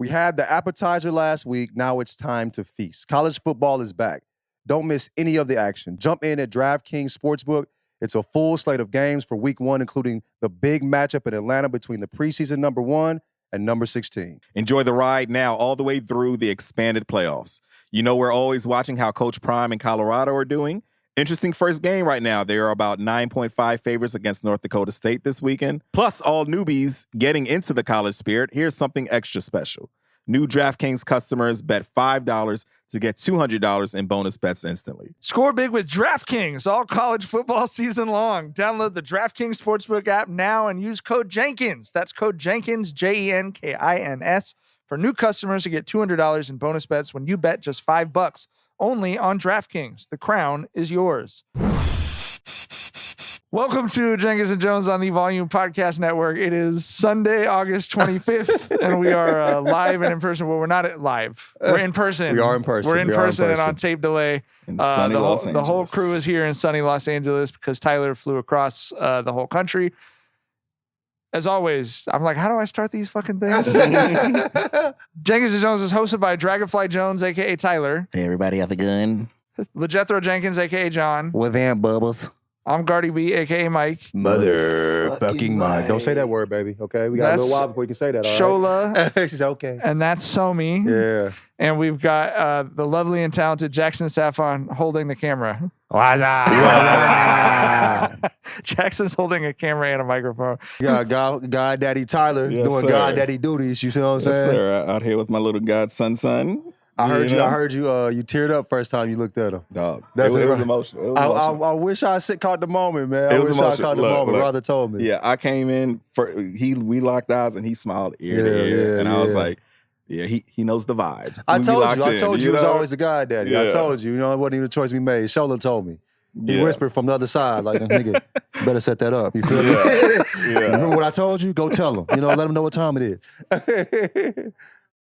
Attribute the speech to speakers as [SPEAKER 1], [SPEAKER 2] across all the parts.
[SPEAKER 1] We had the appetizer last week. Now it's time to feast. College football is back. Don't miss any of the action. Jump in at DraftKings Sportsbook. It's a full slate of games for week 1, including the big matchup in Atlanta between the preseason number 1 and number 16.
[SPEAKER 2] Enjoy the ride now all the way through the expanded playoffs. You know we're always watching how Coach Prime and Colorado are doing. Interesting first game right now. They are about 9.5 favorites against North Dakota State this weekend. Plus, all newbies getting into the college spirit. Here's something extra special. New DraftKings customers bet $5 to get $200 in bonus bets instantly.
[SPEAKER 3] Score big with DraftKings all college football season long. Download the DraftKings Sportsbook app now and use code Jenkins. That's code Jenkins, Jenkins, for new customers to get $200 in bonus bets when you bet just $5. Only on DraftKings. The crown is yours. Welcome to Jenkins and Jonez on the Volume Podcast Network. It is Sunday, August 25th, and we are live and in person. Well, we're not live. We're in person.
[SPEAKER 1] We are in person.
[SPEAKER 3] We're in person and on tape delay.
[SPEAKER 2] In sunny Los Angeles.
[SPEAKER 3] The whole crew is here in sunny Los Angeles because Tyler flew across the whole country. As always, I'm like, how do I start these fucking things? Jenkins and Jonez is hosted by Dragonfly Jones, a.k.a. Tyler.
[SPEAKER 4] Hey, everybody, have a gun.
[SPEAKER 3] LeJethro Jenkins, a.k.a. John.
[SPEAKER 4] With Aunt Bubbles.
[SPEAKER 3] I'm Gardy B, a.k.a. Mike.
[SPEAKER 1] Motherfucking Mike. Don't say that word, baby. Okay? We got a little while before you can say that, all right?
[SPEAKER 3] Shola.
[SPEAKER 1] She's okay.
[SPEAKER 3] And that's Somi.
[SPEAKER 1] Yeah.
[SPEAKER 3] And we've got the lovely and talented Jackson Saffon holding the camera.
[SPEAKER 1] What's up?
[SPEAKER 3] Jackson's holding a camera and a microphone.
[SPEAKER 1] Yeah, God Daddy Tyler doing
[SPEAKER 2] sir.
[SPEAKER 1] God Daddy duties. You see what I'm
[SPEAKER 2] Yes,
[SPEAKER 1] saying?
[SPEAKER 2] sir. Out here with my little godson son.
[SPEAKER 1] I heard
[SPEAKER 2] know?
[SPEAKER 1] you. You teared up first time you looked at him.
[SPEAKER 2] Dog.
[SPEAKER 1] That's
[SPEAKER 2] it
[SPEAKER 1] it,
[SPEAKER 2] was
[SPEAKER 1] right.
[SPEAKER 2] emotional. It was emotional.
[SPEAKER 1] I wish I caught the moment, man.
[SPEAKER 2] It
[SPEAKER 1] I
[SPEAKER 2] was
[SPEAKER 1] wish
[SPEAKER 2] emotional.
[SPEAKER 1] I caught the
[SPEAKER 2] Look,
[SPEAKER 1] moment.
[SPEAKER 2] look.
[SPEAKER 1] Brother told me.
[SPEAKER 2] Yeah, I came in we locked eyes and he smiled ear to ear. And I was like, yeah, he knows the vibes.
[SPEAKER 1] I
[SPEAKER 2] We
[SPEAKER 1] told
[SPEAKER 2] locked
[SPEAKER 1] you. I
[SPEAKER 2] in,
[SPEAKER 1] told you it was
[SPEAKER 2] know?
[SPEAKER 1] always the God Daddy.
[SPEAKER 2] Yeah.
[SPEAKER 1] I told you. You know, it wasn't even a choice we made. Shola told me. He
[SPEAKER 2] Yeah.
[SPEAKER 1] whispered from the other side, like, nigga, better set that up. You feel me? Remember what I told you? Go tell him. You know, let him know what time it is.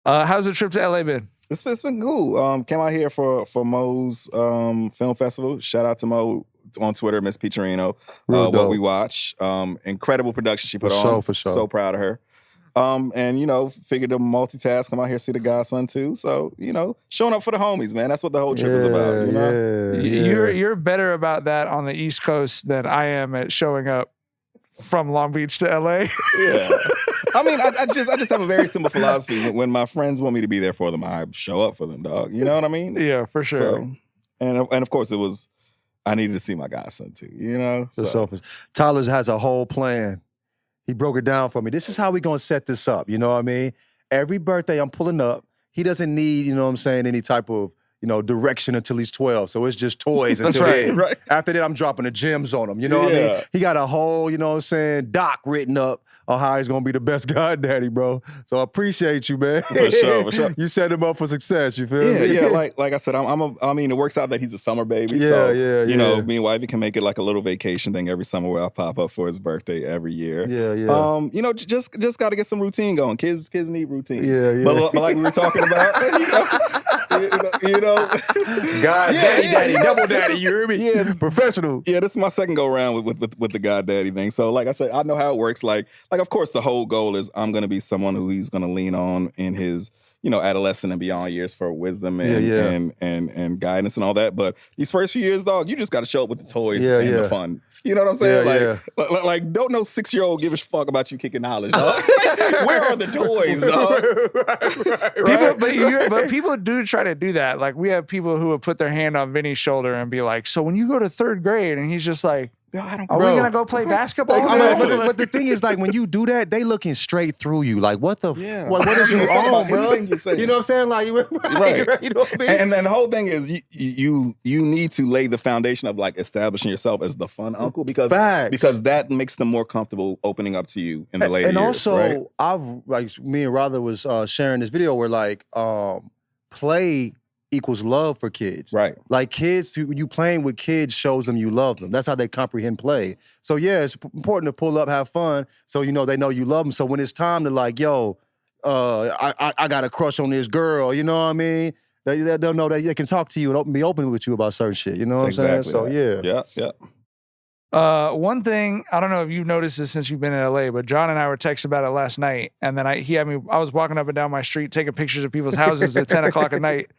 [SPEAKER 3] How's the trip to LA been?
[SPEAKER 2] It's been cool. Came out here for Mo's film festival. Shout out to Mo on Twitter, Miss Petrino.
[SPEAKER 1] Real
[SPEAKER 2] What
[SPEAKER 1] dope.
[SPEAKER 2] we watch. Incredible production she put
[SPEAKER 1] For
[SPEAKER 2] on.
[SPEAKER 1] sure, for sure.
[SPEAKER 2] So proud of her. And figured to multitask, come out here, see the godson too. So, showing up for the homies, man. That's what the whole trip is about. You know?
[SPEAKER 3] You're better about that on the East Coast than I am at showing up from Long Beach to LA.
[SPEAKER 2] Yeah. I mean, I just have a very simple philosophy. When my friends want me to be there for them, I show up for them, dog. You know what I mean?
[SPEAKER 3] Yeah, for sure.
[SPEAKER 2] So, and of course I needed to see my godson too, you know? So.
[SPEAKER 1] Tyler has a whole plan. He broke it down for me. This is how we going to set this up. You know what I mean? Every birthday I'm pulling up, he doesn't need, any type of, direction until he's 12. So it's just toys
[SPEAKER 3] That's
[SPEAKER 1] until
[SPEAKER 3] right.
[SPEAKER 1] then.
[SPEAKER 2] Right.
[SPEAKER 1] After that, I'm dropping the gems on him. You know what I mean?
[SPEAKER 2] Yeah.
[SPEAKER 1] He got a whole, doc written up on how he's going to be the best God Daddy, bro. So I appreciate you, man.
[SPEAKER 2] For sure.
[SPEAKER 1] You set him up for success. You feel
[SPEAKER 2] Yeah,
[SPEAKER 1] me?
[SPEAKER 2] yeah. Like I said, I mean, it works out that he's a summer baby.
[SPEAKER 1] Yeah,
[SPEAKER 2] so,
[SPEAKER 1] yeah.
[SPEAKER 2] me and Wifey can make it like a little vacation thing every summer where I'll pop up for his birthday every year.
[SPEAKER 1] Yeah.
[SPEAKER 2] Just got to get some routine going. Kids need routine.
[SPEAKER 1] Yeah.
[SPEAKER 2] But like we were talking about,
[SPEAKER 1] God Daddy, double daddy, you hear me?
[SPEAKER 2] Yeah.
[SPEAKER 1] Professional.
[SPEAKER 2] Yeah, this is my second go around with the God Daddy thing. So like I said, I know how it works. Like of course the whole goal is I'm gonna be someone who he's gonna lean on in his adolescent and beyond years for wisdom and guidance and all that. But these first few years, dog, you just got to show up with the toys and the fun. You know what I'm saying? Like don't no 6-year-old give a fuck about you kicking knowledge, dog. Where are the toys, dog?
[SPEAKER 3] But people do try to do that. Like we have people who would put their hand on Vinny's shoulder and be like, "So when you go to 3rd grade," and he's just like, "Are we gonna go play basketball?"
[SPEAKER 1] But the thing is, like, when you do that, they looking straight through you. Like, what the what is you on, bro? You know what I'm saying? Like, right. You know what I mean?
[SPEAKER 2] And then the whole thing is you need to lay the foundation of like establishing yourself as the fun uncle because that makes them more comfortable opening up to you in the later years. And also,
[SPEAKER 1] right? Me and Rather was sharing this video where like play equals love for kids.
[SPEAKER 2] Right.
[SPEAKER 1] Like kids, you playing with kids shows them you love them. That's how they comprehend play. So yeah, it's important to pull up, have fun, so they know you love them. So when it's time to like, I got a crush on this girl, you know what I mean? They'll know that they can talk to you and be open with you about certain shit. You know what I'm saying? So yeah.
[SPEAKER 2] Yeah.
[SPEAKER 3] One thing, I don't know if you've noticed this since you've been in LA, but John and I were texting about it last night. And then I was walking up and down my street taking pictures of people's houses at 10 o'clock at night,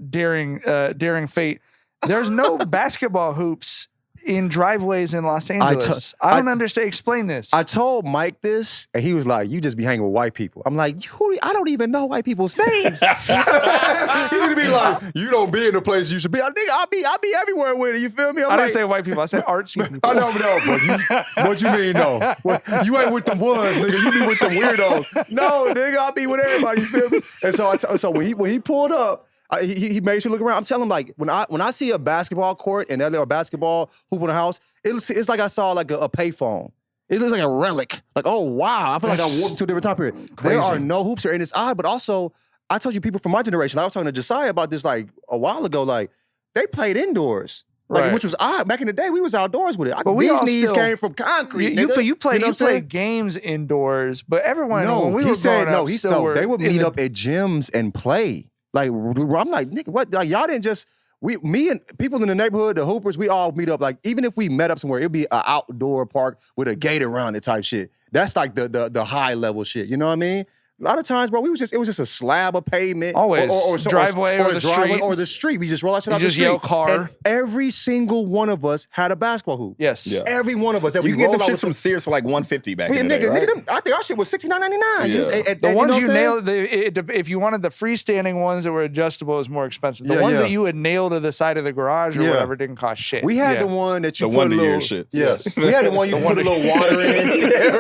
[SPEAKER 3] daring fate. There's no basketball hoops in driveways in Los Angeles. I don't understand. Explain this.
[SPEAKER 1] I told Mike this, and he was like, "You just be hanging with white people." I'm like, I don't even know white people's names. He would be like, "You don't be in the place you should be." I think I'll be everywhere with it. You feel me?
[SPEAKER 3] I didn't say white people. I said artsy people.
[SPEAKER 1] I know, but what you mean, though? You ain't with them ones, nigga. You be with them weirdos. No, nigga, I'll be with everybody. You feel me? And so when he pulled up, he made sure to look around. I'm telling him, like, when I see a basketball court and a basketball hoop in the house, it's like I saw like a payphone. It looks like a relic. Like, oh wow, I feel like I walked to a different time period. Crazy. There are no hoops here, and it's odd. But also, I told you people from my generation. I was talking to Josiah about this like a while ago. Like, they played indoors. Like, which was odd. Back in the day, we was outdoors with it.
[SPEAKER 3] But
[SPEAKER 1] these knees came from concrete.
[SPEAKER 3] You played games indoors, but everyone when we were growing up,
[SPEAKER 1] they would meet up at gyms and play. Like, I'm like, nigga, what? Like, y'all didn't just, me and people in the neighborhood, the hoopers, we all meet up. Like, even if we met up somewhere, it'd be an outdoor park with a gate around it type shit. That's like the high level shit. You know what I mean? A lot of times, bro, it was just a slab of pavement.
[SPEAKER 3] Always. Or driveway or the street.
[SPEAKER 1] Or the street. We just roll out shit out the street.
[SPEAKER 3] You just yell car.
[SPEAKER 1] And every single one of us had a basketball hoop.
[SPEAKER 3] Yes. Yeah.
[SPEAKER 1] Every one of us.
[SPEAKER 2] You get them shit from Sears for like $150 back in the day, right?
[SPEAKER 1] I think our shit was $69.99.
[SPEAKER 3] Yeah. The ones you nailed, if you wanted the freestanding ones that were adjustable, it was more expensive. The ones that you would nail to the side of the garage or whatever didn't cost shit.
[SPEAKER 1] We had the one that you
[SPEAKER 2] put
[SPEAKER 1] a little...
[SPEAKER 2] year shit.
[SPEAKER 1] Yes. We had the one you put a little water in.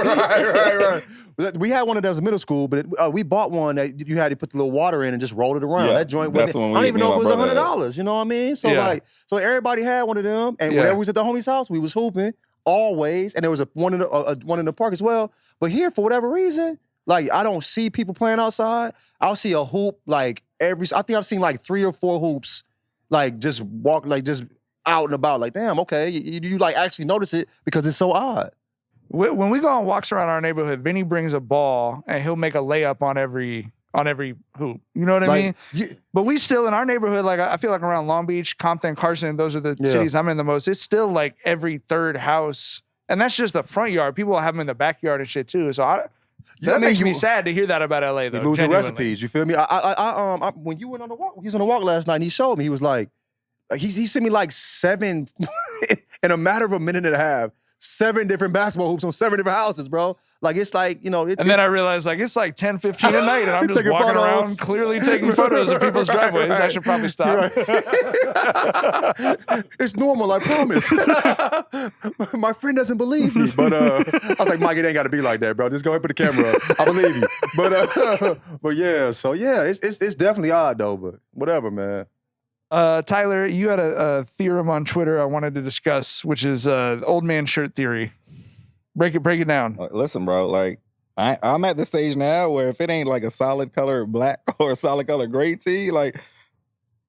[SPEAKER 1] Right. We had one of those in middle school, but we bought one that you had to put the little water in and just roll it around.
[SPEAKER 2] Yeah,
[SPEAKER 1] that joint
[SPEAKER 2] that's
[SPEAKER 1] wasn't,
[SPEAKER 2] the one
[SPEAKER 1] I don't even know if it was
[SPEAKER 2] $100.
[SPEAKER 1] You know what I mean? So so everybody had one of them, and whenever we was at the homie's house, we was hooping always, and there was one in the park as well. But here, for whatever reason, like, I don't see people playing outside. I'll see a hoop like I think I've seen like 3 or 4 hoops, like just walk, like just out and about. Like, damn, okay, you like actually notice it because it's so odd.
[SPEAKER 3] When we go on walks around our neighborhood, Vinny brings a ball and he'll make a layup on every hoop. You know what I mean? But we still, in our neighborhood, like, I feel like around Long Beach, Compton, Carson, those are the cities I'm in the most. It's still like every third house. And that's just the front yard. People have them in the backyard and shit too. So that makes me sad to hear that about LA, though.
[SPEAKER 1] You losing recipes, you feel me? I when you went on the walk, he was on the walk last night and he showed me, he was like, he sent me like 7, in a matter of a minute and a half, 7 different basketball hoops on 7 different houses, bro. Like, it's like, you know.
[SPEAKER 3] And then I realized, like, it's like 10, 15 at night, and I'm just walking around clearly taking photos of people's driveways. I should probably stop.
[SPEAKER 1] It's normal, I promise. My friend doesn't believe me. But I was like, Mike, it ain't got to be like that, bro. Just go ahead and put the camera up. I believe you. But yeah, so yeah, it's definitely odd, though, but whatever, man.
[SPEAKER 3] Tyler, you had a theorem on Twitter I wanted to discuss, which is old man shirt theory. Break it down.
[SPEAKER 2] Listen, bro, like, I'm at the stage now where if it ain't like a solid color black or a solid color gray tee, like,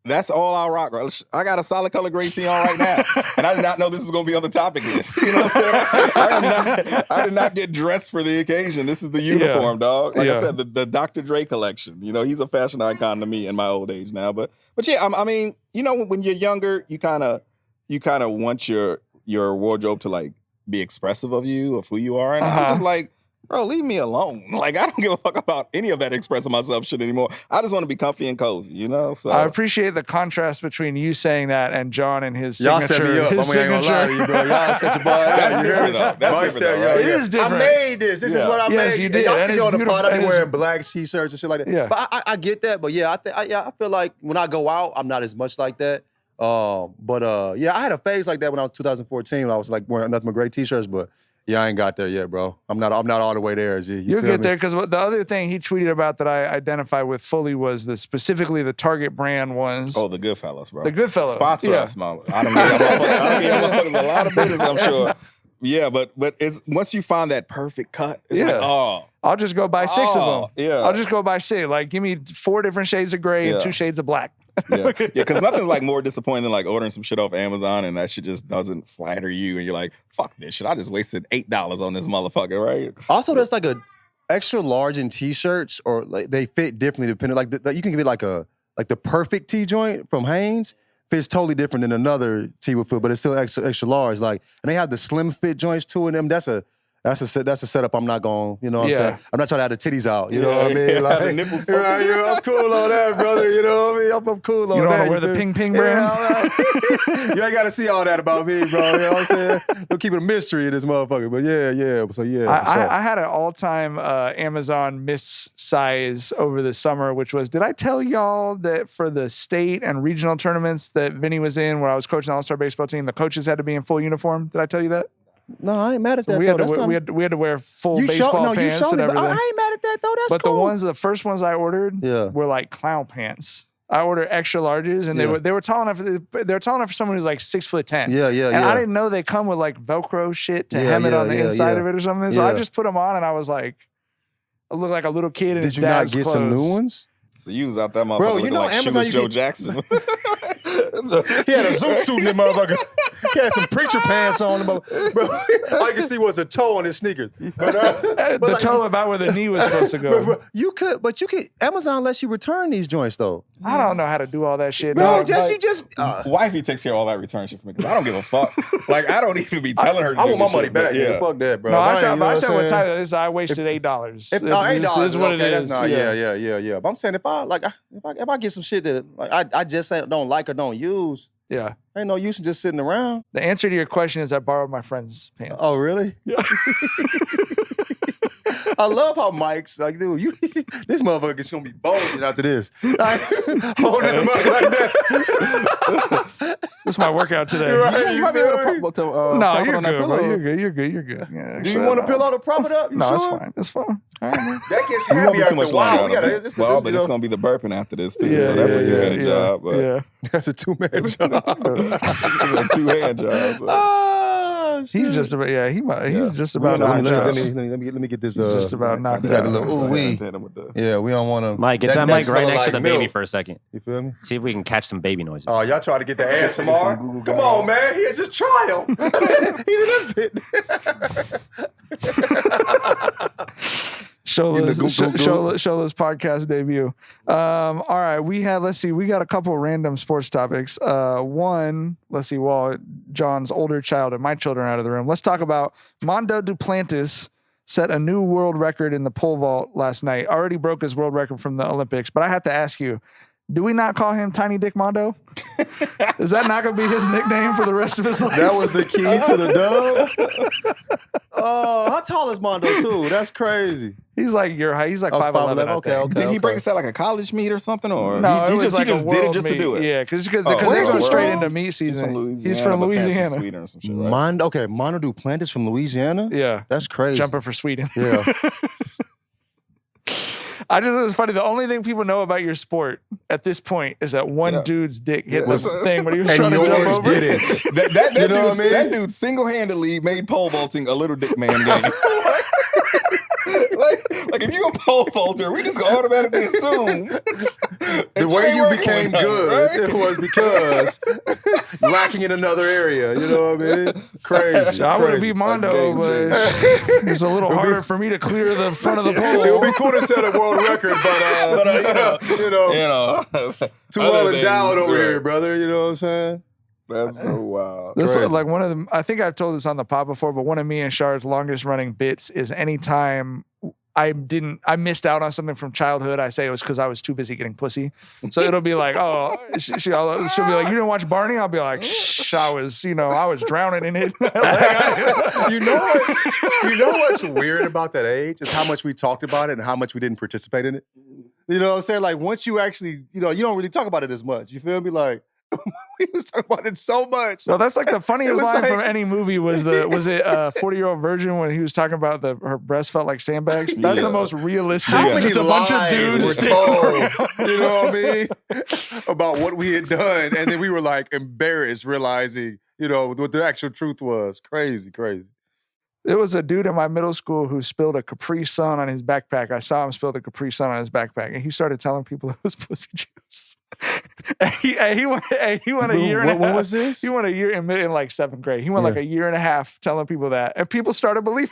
[SPEAKER 2] that's all I rock, bro. I got a solid color gray tee on right now, and I did not know this was going to be on the topic list. You know what I'm saying? I did not get dressed for the occasion. This is the uniform, dog. Like I said, the Dr. Dre collection. You know, he's a fashion icon to me in my old age now. But yeah, I mean, you know, when you're younger, you kind of want your wardrobe to like be expressive of who you are, and I'm just like, bro, leave me alone. Like, I don't give a fuck about any of that expressing myself shit anymore. I just want to be comfy and cozy, you know? So I
[SPEAKER 3] appreciate the contrast between you saying that and John and his
[SPEAKER 1] y'all
[SPEAKER 3] signature.
[SPEAKER 1] Y'all set me up. I ain't gonna lie to you, bro. Y'all such a boy.
[SPEAKER 2] That's different, though. That's different, though.
[SPEAKER 3] It is different.
[SPEAKER 1] I made this. This is what I made.
[SPEAKER 3] You did.
[SPEAKER 1] Y'all see me on the pod. I be wearing black t-shirts and shit like that.
[SPEAKER 3] Yeah.
[SPEAKER 1] But I get that. But yeah, I feel like when I go out, I'm not as much like that. Yeah, I had a phase like that when I was 2014. When I was like wearing nothing but gray t-shirts, but yeah, I ain't got there yet, bro. I'm not all the way there.
[SPEAKER 3] You'll get there, because the other thing he tweeted about that I identify with fully was specifically the Target brand ones.
[SPEAKER 2] Oh, the Goodfellas, bro.
[SPEAKER 3] The Goodfellas.
[SPEAKER 2] Sponsor us, mama. I don't give a lot of business, I'm sure. Yeah, but it's once you find that perfect cut, it's like, oh.
[SPEAKER 3] I'll just go buy 6 of them.
[SPEAKER 2] Yeah.
[SPEAKER 3] I'll just go buy 6. Like, give me 4 different shades of gray and 2 shades of black.
[SPEAKER 2] Yeah, because nothing's like more disappointing than like ordering some shit off Amazon and that shit just doesn't flatter you, and you're like, fuck this shit. I just wasted $8 on this motherfucker, right?
[SPEAKER 1] Also, there's like a extra large in t-shirts, or like they fit differently depending. Like you can give it like the perfect tee joint from Hanes fits totally different than another tee with foot, but it's still extra large. Like, and they have the slim fit joints too in them. That's a setup I'm not going, you know what I'm saying? I'm not trying to have the titties out, you know what I mean? Like,
[SPEAKER 2] the nipples
[SPEAKER 1] I'm cool on that, brother, you know what I mean? I'm cool on that.
[SPEAKER 3] You don't want to wear the Ping Ping brand?
[SPEAKER 1] You ain't got to see all that about me, bro, you know what I'm saying? We'll keep it a mystery in this motherfucker, but
[SPEAKER 3] I had an all-time Amazon miss size over the summer, which was, did I tell y'all that for the state and regional tournaments that Vinny was in, where I was coaching the All-Star baseball team, the coaches had to be in full uniform? Did I tell you that?
[SPEAKER 1] No, I ain't mad at that.
[SPEAKER 3] We had to wear full baseball pants and everything.
[SPEAKER 1] I ain't mad at that though. That's
[SPEAKER 3] cool.
[SPEAKER 1] But
[SPEAKER 3] the first ones I ordered were like clown pants. I ordered extra larges, and they were tall enough. They were tall enough for someone who's like 6'10". And I didn't know they come with like Velcro shit to hem it on the inside of it or something. So I just put them on, and I was like, I looked like a little kid in his dad's clothes.
[SPEAKER 1] Did you not get some new ones?
[SPEAKER 2] So you was out that motherfucker
[SPEAKER 1] bro,
[SPEAKER 2] looking like
[SPEAKER 1] Amazon,
[SPEAKER 2] Joe Jackson.
[SPEAKER 1] He had a zoot suit in that motherfucker. He had some preacher pants on him. Bro, all you can see was a toe on his sneakers.
[SPEAKER 3] The toe about where the knee was supposed to go.
[SPEAKER 1] Bro, you could. Amazon lets you return these joints though.
[SPEAKER 3] I don't know how to do all that shit.
[SPEAKER 1] Bro,
[SPEAKER 2] wifey takes care of all that return shit for me because I don't give a fuck. Like I don't even be telling her.
[SPEAKER 1] I want my money back. Yeah, fuck that, bro.
[SPEAKER 3] No, I said with Tyler, I wasted $8.
[SPEAKER 1] $8
[SPEAKER 3] is what it is.
[SPEAKER 1] Yeah. But I'm saying if I get some shit that like I just don't like or don't use.
[SPEAKER 3] Yeah.
[SPEAKER 1] Ain't no use in just sitting around.
[SPEAKER 3] The answer to your question is I borrowed my friend's pants.
[SPEAKER 1] Oh, really? Yeah. I love how Mike's like, dude, this motherfucker's gonna be bulging after this. Holding him up like that.
[SPEAKER 3] This is my workout today.
[SPEAKER 2] Right, you might be able to
[SPEAKER 3] no, you're good, bro. You're good. Yeah,
[SPEAKER 1] do you want a pillow to prop it up?
[SPEAKER 3] No, sure? It's fine.
[SPEAKER 1] All right, that gets heavy after a while.
[SPEAKER 2] But it's gonna be the burping after this too. So that's a two-hand job. But
[SPEAKER 1] that's a two-man job.
[SPEAKER 2] A two-hand job. So.
[SPEAKER 3] He's just about he's just about knocked out.
[SPEAKER 1] Let me get this.
[SPEAKER 3] He's just about knocked out.
[SPEAKER 1] Got a little ooh-wee. Yeah, we don't want to.
[SPEAKER 5] Mike, get that mic right next to the baby for a second.
[SPEAKER 1] You feel me?
[SPEAKER 5] See if we can catch some baby noises.
[SPEAKER 1] Oh, y'all try to get the ASMR? Come on, man. Here's his trial. He's an infant.
[SPEAKER 3] Shola's podcast debut. All right, we got a couple random sports topics. One, while John's older child and my children are out of the room, let's talk about Mondo Duplantis set a new world record in the pole vault last night. Already broke his world record from the Olympics, but I have to ask you, do we not call him Tiny Dick Mondo? Is that not going to be his nickname for the rest of his life?
[SPEAKER 1] That was the key to the dub? Oh, how tall is Mondo, too? That's crazy.
[SPEAKER 3] He's like your height. He's like 5'11".
[SPEAKER 1] Okay.
[SPEAKER 2] Did he break this at like a college meet or something? Or
[SPEAKER 3] no,
[SPEAKER 2] he just did it just
[SPEAKER 3] meet.
[SPEAKER 2] to do it?
[SPEAKER 3] Yeah, because they go straight into meat season. He's from Louisiana.
[SPEAKER 2] Sweden or some shit, right?
[SPEAKER 1] Mondo Duplantis from Louisiana?
[SPEAKER 3] Yeah.
[SPEAKER 1] That's crazy.
[SPEAKER 3] Jumper for Sweden.
[SPEAKER 1] Yeah.
[SPEAKER 3] I just think it's funny. The only thing people know about your sport at this point is that one dude's dick hit this thing when he was trying to jump over.
[SPEAKER 1] Did it.
[SPEAKER 2] That dude single-handedly made pole vaulting a little dick man game. like if you a pole vaulter, we just gonna automatically assume
[SPEAKER 1] the way you became good it was because lacking in another area. You know what I mean? Crazy.
[SPEAKER 3] I would be Mondo, but it's a little harder for me to clear the front of the pole.
[SPEAKER 1] It would be cool to set a world record, but you know, too well endowed over here, brother. You know what I'm saying?
[SPEAKER 2] That's so wild.
[SPEAKER 3] This is like one of the, I think I've told this on the pod before, but one of me and Shard's longest running bits is anytime I missed out on something from childhood, I say it was because I was too busy getting pussy. So it'll be like, oh, she'll be like, you didn't watch Barney? I'll be like, shh, I was drowning in it.
[SPEAKER 1] You know what's weird about that age is how much we talked about it and how much we didn't participate in it. You know what I'm saying? Like once you actually, you don't really talk about it as much. You feel me? Like, we was talking about it so much.
[SPEAKER 3] So that's like the funniest line from any movie was it 40-Year-Old Virgin when he was talking about her breast felt like sandbags. That's the most realistic.
[SPEAKER 1] How many
[SPEAKER 3] just a bunch of dudes
[SPEAKER 1] were told, you know what I mean, about what we had done, and then we were like embarrassed realizing, what the actual truth was. Crazy.
[SPEAKER 3] There was a dude in my middle school who spilled a Capri Sun on his backpack. I saw him spill the Capri Sun on his backpack, and he started telling people it was pussy juice. He went a year and a half.
[SPEAKER 1] When was this?
[SPEAKER 3] He went a year in like 7th grade. He went like a year and a half telling people that, and people started believing.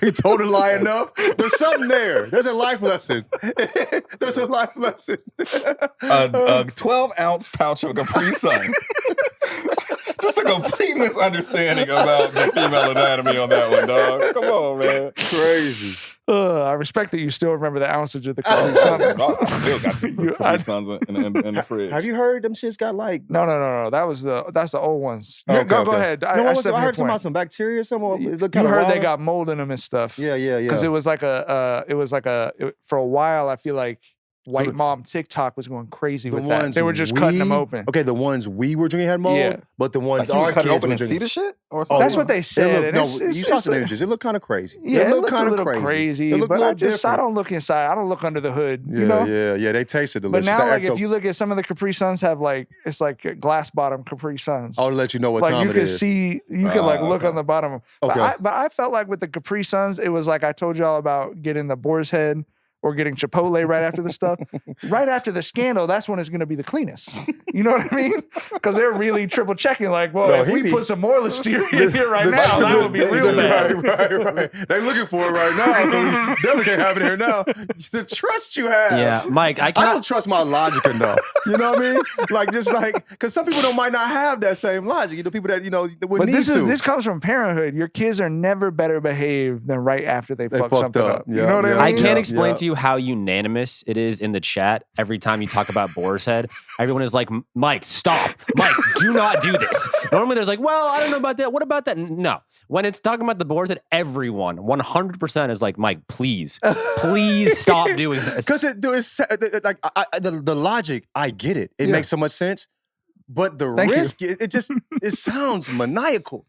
[SPEAKER 1] You told a lie enough. There's something there. There's a life lesson. There's a life lesson.
[SPEAKER 2] A 12-ounce pouch of Capri Sun. Just a complete misunderstanding about the female anatomy on that one, dog. Come on, man.
[SPEAKER 1] Crazy.
[SPEAKER 3] I respect that you still remember the ounceage of the Capri Sun.
[SPEAKER 2] I still got Capri Suns in the fridge.
[SPEAKER 1] Have you heard them shits got like?
[SPEAKER 3] No. That's the old ones.
[SPEAKER 1] Okay,
[SPEAKER 3] go
[SPEAKER 1] okay.
[SPEAKER 3] ahead.
[SPEAKER 1] I heard something about some bacteria or something.
[SPEAKER 3] You heard they got mold in them and stuff.
[SPEAKER 1] Yeah.
[SPEAKER 3] Because it was like for a while, I feel like White Mom TikTok was going crazy with that. They were just cutting them open.
[SPEAKER 1] Okay, the ones we were drinking had mold, but the ones
[SPEAKER 2] like
[SPEAKER 1] our
[SPEAKER 2] cut
[SPEAKER 1] kids
[SPEAKER 2] open
[SPEAKER 1] were
[SPEAKER 2] and see
[SPEAKER 1] drinking.
[SPEAKER 2] the shit? Or
[SPEAKER 3] That's what they said.
[SPEAKER 1] You saw some images. It looked kind of crazy.
[SPEAKER 3] Yeah,
[SPEAKER 1] it looked
[SPEAKER 3] kind of
[SPEAKER 1] crazy.
[SPEAKER 3] It looked
[SPEAKER 1] but
[SPEAKER 3] I don't look inside. I don't look under the hood.
[SPEAKER 1] Yeah,
[SPEAKER 3] you know?
[SPEAKER 1] yeah. They tasted delicious.
[SPEAKER 3] But now, like, if you look at some of the Capri Suns, have like it's like glass bottom Capri Suns.
[SPEAKER 1] I'll let you know what
[SPEAKER 3] like
[SPEAKER 1] time
[SPEAKER 3] you
[SPEAKER 1] it
[SPEAKER 3] can
[SPEAKER 1] is.
[SPEAKER 3] see, you can like look on the bottom.
[SPEAKER 1] Okay.
[SPEAKER 3] But I felt like with the Capri Suns, it was like I told y'all about getting the Boar's Head or getting Chipotle right after the stuff. Right after the scandal, that's when it's going to be the cleanest. You know what I mean? Because they're really triple checking. Like, well, if we put some more listeria in here right now, that would be real bad.
[SPEAKER 1] Right. They're looking for it right now, so we definitely can't have it here now. The trust you have.
[SPEAKER 5] Yeah, Mike, I
[SPEAKER 1] don't trust my logic enough. You know what I mean? Because some people might not have that same logic. You know, people that would need to.
[SPEAKER 3] This comes from parenthood. Your kids are never better behaved than right after they fuck something up.
[SPEAKER 1] Yeah,
[SPEAKER 3] you know what I mean?
[SPEAKER 5] I can't explain to you how unanimous it is in the chat every time you talk about Boar's Head. Everyone is like, Mike, stop. Mike, do not do this. Normally there's like, well, I don't know about that. What about that? No. When it's talking about the Boar's Head, everyone 100% is like, Mike, please stop doing this.
[SPEAKER 1] Because the logic, I get it. It makes so much sense. But the risk, it sounds maniacal.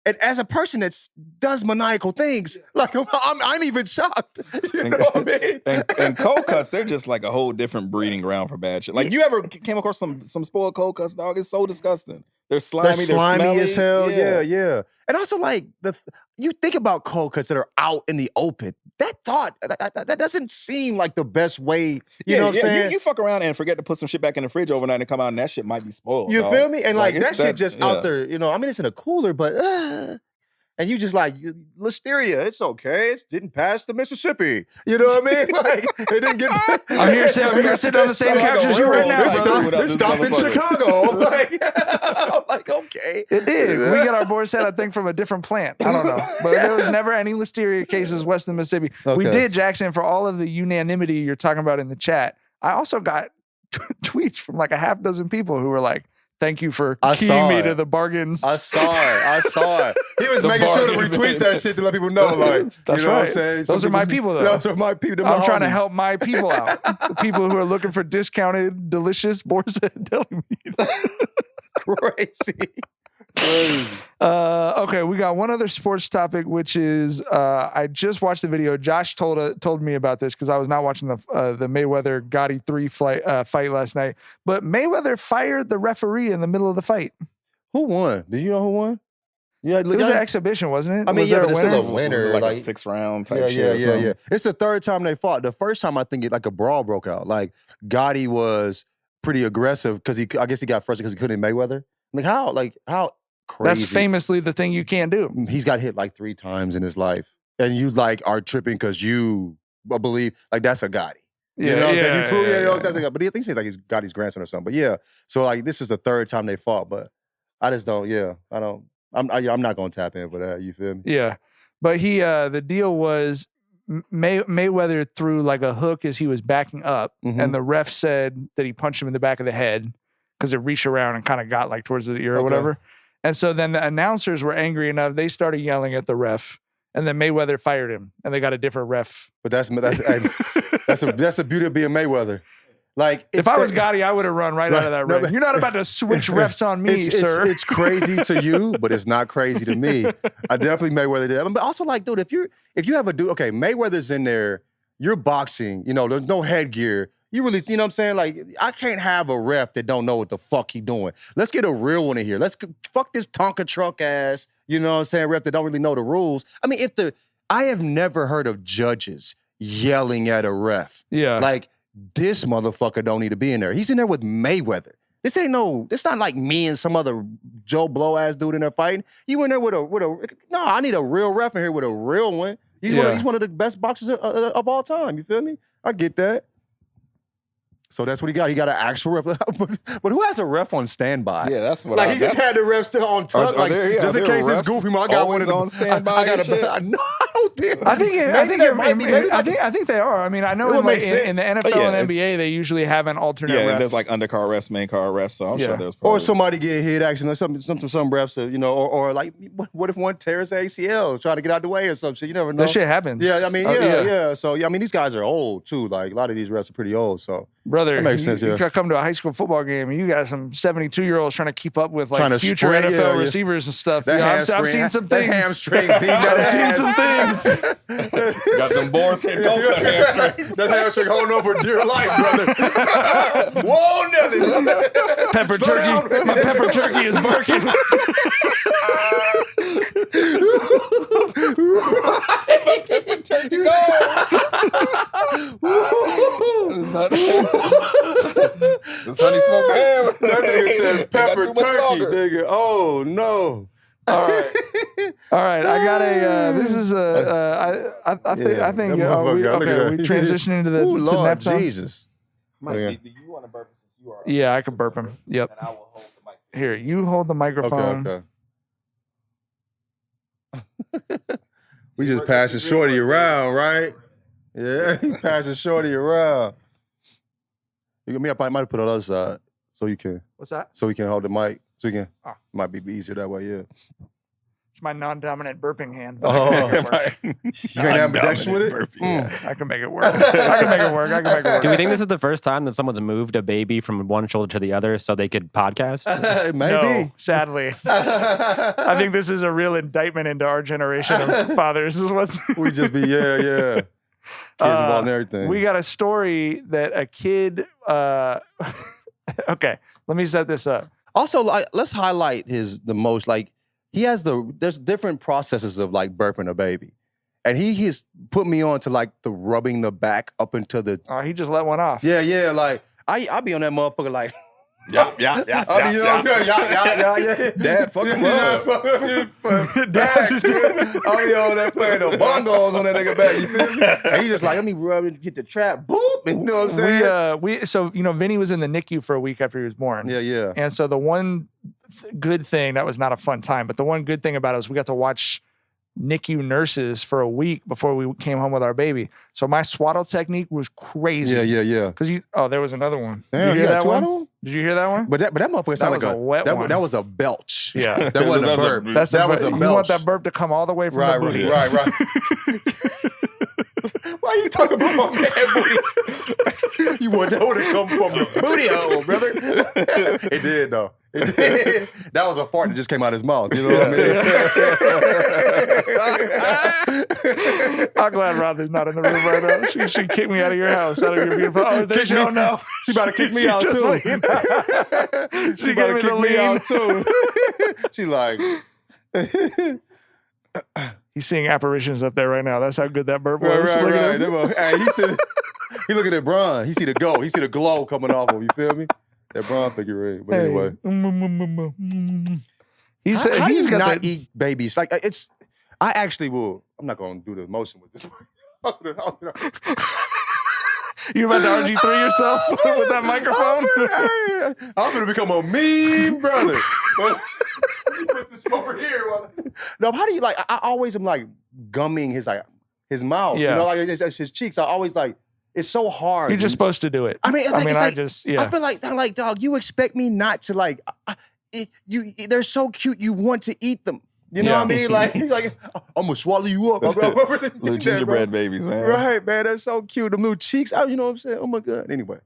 [SPEAKER 1] And as a person that does maniacal things, like I'm even shocked. You know what I mean?
[SPEAKER 2] And cold cuts, they're just like a whole different breeding ground for bad shit. Like you ever came across some spoiled cold cuts, dog? It's so disgusting. They're slimy. They're smelly
[SPEAKER 1] as hell. Yeah. And also, like you think about cold cuts that are out in the open. That doesn't seem like the best way. You know what I'm saying?
[SPEAKER 2] You fuck around and forget to put some shit back in the fridge overnight and come out and that shit might be spoiled.
[SPEAKER 1] You feel me? And like that
[SPEAKER 2] it's
[SPEAKER 1] shit just out there. You know, I mean, it's in a cooler, but and you just like listeria. It's okay. It didn't pass the Mississippi. You know what I mean? Like it didn't get.
[SPEAKER 3] I'm here sitting on the same couch as you right now.
[SPEAKER 1] It stopped in Chicago. I'm like, okay.
[SPEAKER 3] It did. We got our Boar's Head, I think, from a different plant. I don't know. But there was never any listeria cases west of Mississippi. Okay. We did, Jackson, for all of the unanimity you're talking about in the chat. I also got tweets from like a half dozen people who were like, thank you for keying me to the bargains.
[SPEAKER 1] I saw it. He was making sure to retweet that shit to let people know. Like,
[SPEAKER 3] that's
[SPEAKER 1] you know
[SPEAKER 3] right.
[SPEAKER 1] What I'm saying?
[SPEAKER 3] Those are my people, though.
[SPEAKER 1] Those are my people.
[SPEAKER 3] I'm trying to help my people out. The people who are looking for discounted, delicious Boar's Head deli meat.
[SPEAKER 1] Crazy.
[SPEAKER 3] Okay, we got one other sports topic, which is I just watched the video. Josh told me about this because I was not watching the Mayweather Gotti 3 fight last night. But Mayweather fired the referee in the middle of the fight.
[SPEAKER 1] Who won? Do you know who won?
[SPEAKER 3] Yeah, it was an exhibition, wasn't it?
[SPEAKER 1] I mean,
[SPEAKER 3] was
[SPEAKER 1] but
[SPEAKER 3] there
[SPEAKER 1] it's still a winner.
[SPEAKER 2] Was it like a 6-round type shit?
[SPEAKER 1] Yeah. It's the third time they fought. The first time I think a brawl broke out. Like Gotti was pretty aggressive because I guess he got frustrated because he couldn't hit Mayweather. How crazy.
[SPEAKER 3] That's famously the thing you can't do.
[SPEAKER 1] He's got hit like 3 times in his life. And you are tripping because you believe that's a Gotti. You know what I'm saying? He proved that's a Gotti. But he thinks he's like he's Gotti's grandson or something. But yeah. So like this is the third time they fought. But I just don't, I'm not gonna tap in for that. You feel me?
[SPEAKER 3] Yeah. But the deal was Mayweather threw like a hook as he was backing up, and the ref said that he punched him in the back of the head because it reached around and kind of got like towards the ear or whatever. And so then the announcers were angry enough, they started yelling at the ref, and then Mayweather fired him, and they got a different ref.
[SPEAKER 1] But that's the beauty of being Mayweather. Like
[SPEAKER 3] if I was Gotti, I would have run right out of that ring. You're not about to switch refs on me, sir.
[SPEAKER 1] It's crazy to you, but it's not crazy to me. I definitely Mayweather did. But also, like, dude, if you have a dude, okay, Mayweather's in there, you're boxing, there's no headgear. You really, you know what I'm saying? Like, I can't have a ref that don't know what the fuck he doing. Let's get a real one in here. Let's fuck this Tonka truck ass, you know what I'm saying, ref that don't really know the rules. I mean, I have never heard of judges yelling at a ref.
[SPEAKER 3] Yeah.
[SPEAKER 1] Like, this motherfucker don't need to be in there. He's in there with Mayweather. This not like me and some other Joe Blow ass dude in there fighting. You in there with no, I need a real ref in here with a real one. He's one of the best boxers of all time. You feel me? I get that. So that's what he got. He got an actual ref. But who has a ref on standby?
[SPEAKER 2] Yeah, that's what
[SPEAKER 1] he just had the ref still on tuck. Just in case it's goofy, I got one
[SPEAKER 2] on standby.
[SPEAKER 1] No, I don't think.
[SPEAKER 3] I think they are. I mean, I know in the NFL and NBA they usually have an alternate ref.
[SPEAKER 2] Yeah, there's like undercard refs, main card refs. So I'm sure there's probably...
[SPEAKER 1] Or somebody get hit accident, some refs, or like what if one tears ACL, trying to get out the way or some shit? You never know.
[SPEAKER 3] That shit happens.
[SPEAKER 1] Yeah, I mean, yeah. So I mean, these guys are old too. Like a lot of these refs are pretty old. So.
[SPEAKER 3] Brother,
[SPEAKER 1] that makes sense,
[SPEAKER 3] you come to a high school football game and you got some 72-year-olds trying to keep up with like future
[SPEAKER 1] sprint,
[SPEAKER 3] NFL receivers and stuff. I've seen some things.
[SPEAKER 1] That hamstring beating
[SPEAKER 3] I've seen some things.
[SPEAKER 2] Got them Boar's head coach hamstring.
[SPEAKER 1] That hamstring holding on for dear life, brother. Whoa, Nelly.
[SPEAKER 3] Pepper turkey. My pepper turkey is barking.
[SPEAKER 2] Pepper turkey go. The Sonny smoked ham.
[SPEAKER 1] That nigga said pepper turkey, nigga. Oh no.
[SPEAKER 3] All right. I got a. This is a. I think. We transitioning into the
[SPEAKER 1] Lord
[SPEAKER 3] to nap
[SPEAKER 1] Jesus.
[SPEAKER 2] Do you want to burp since you are?
[SPEAKER 3] Yeah, I can burp him. Yep.
[SPEAKER 2] And I will hold the mic.
[SPEAKER 3] Here, you hold the microphone.
[SPEAKER 1] Okay. We just passing Shorty around, right? Yeah, he passing Shorty around. I might put it on the other side so you can.
[SPEAKER 3] What's that?
[SPEAKER 1] So we can hold the mic. So you can. Might be easier that way. Yeah.
[SPEAKER 3] It's my non-dominant burping hand.
[SPEAKER 1] Oh, you ain't ambidextrous with it?
[SPEAKER 3] Yeah, I can make it work. I can make it work.
[SPEAKER 5] Do we think this is the first time that someone's moved a baby from one shoulder to the other so they could podcast?
[SPEAKER 1] Maybe.
[SPEAKER 3] No, sadly. I think this is a real indictment into our generation of fathers. This is what's
[SPEAKER 1] we just be Kids involved and everything.
[SPEAKER 3] We got a story that a kid. Okay, let me set this up.
[SPEAKER 1] Also, let's highlight there's different processes of like burping a baby. And he's put me on to like the rubbing the back up into the.
[SPEAKER 3] Oh, he just let one off.
[SPEAKER 1] Yeah. Like I be on that motherfucker like.
[SPEAKER 2] Yeah.
[SPEAKER 1] Dad, fuck him up. Dad, I'll be on that playing the bongos on that nigga back. You feel me? And he just like, let me rub it, get the trap, boop. You know what I'm saying?
[SPEAKER 3] So Vinny was in the NICU for a week after he was born.
[SPEAKER 1] Yeah.
[SPEAKER 3] And so the one good thing, that was not a fun time, but the one good thing about it was we got to watch NICU nurses for a week before we came home with our baby. So my swaddle technique was crazy.
[SPEAKER 1] Yeah.
[SPEAKER 3] Because there was another one.
[SPEAKER 1] Damn,
[SPEAKER 3] Did you hear that
[SPEAKER 1] one?
[SPEAKER 3] Did you hear that one?
[SPEAKER 1] But that motherfucker sounded like
[SPEAKER 3] a wet one.
[SPEAKER 1] That was a belch.
[SPEAKER 3] Yeah.
[SPEAKER 1] That wasn't a burp. That was a belch.
[SPEAKER 3] You want that burp to come all the way from the booty.
[SPEAKER 1] Right. Why are you talking about my man booty? You want that one to come from the booty hole, brother. It did, though. That was a fart that just came out of his mouth. You know what I mean?
[SPEAKER 3] I'm glad Rhonda's not in the room right now. She kicked me out of your house, out of your beautiful. Oh, she don't know.
[SPEAKER 1] She about to kick me out too. She about to kick me out too. She like.
[SPEAKER 3] He's seeing apparitions up there right now. That's how good that burp was.
[SPEAKER 1] Right. Hey, he looking at Bron. He see the go. He see the glow coming off him. You feel me? That Bron figure eight. But anyway. How do you not eat babies? Like it's. I actually will. I'm not gonna do the motion with this one.
[SPEAKER 3] You about to RG3 yourself with that microphone?
[SPEAKER 1] I'm gonna become a mean brother. Let me put this over here. No, how do you like? I always am like gumming his mouth.
[SPEAKER 3] Yeah.
[SPEAKER 1] You know, like his cheeks. I always like. It's so hard.
[SPEAKER 3] You're just supposed to do it.
[SPEAKER 1] I mean, I feel like dog. You expect me not to like. They're so cute. You want to eat them. You know what I mean? Like I'm gonna swallow you up.
[SPEAKER 2] Little gingerbread babies, man.
[SPEAKER 1] Right, man. That's so cute. Them little cheeks out. You know what I'm saying? Oh my God. Anyway.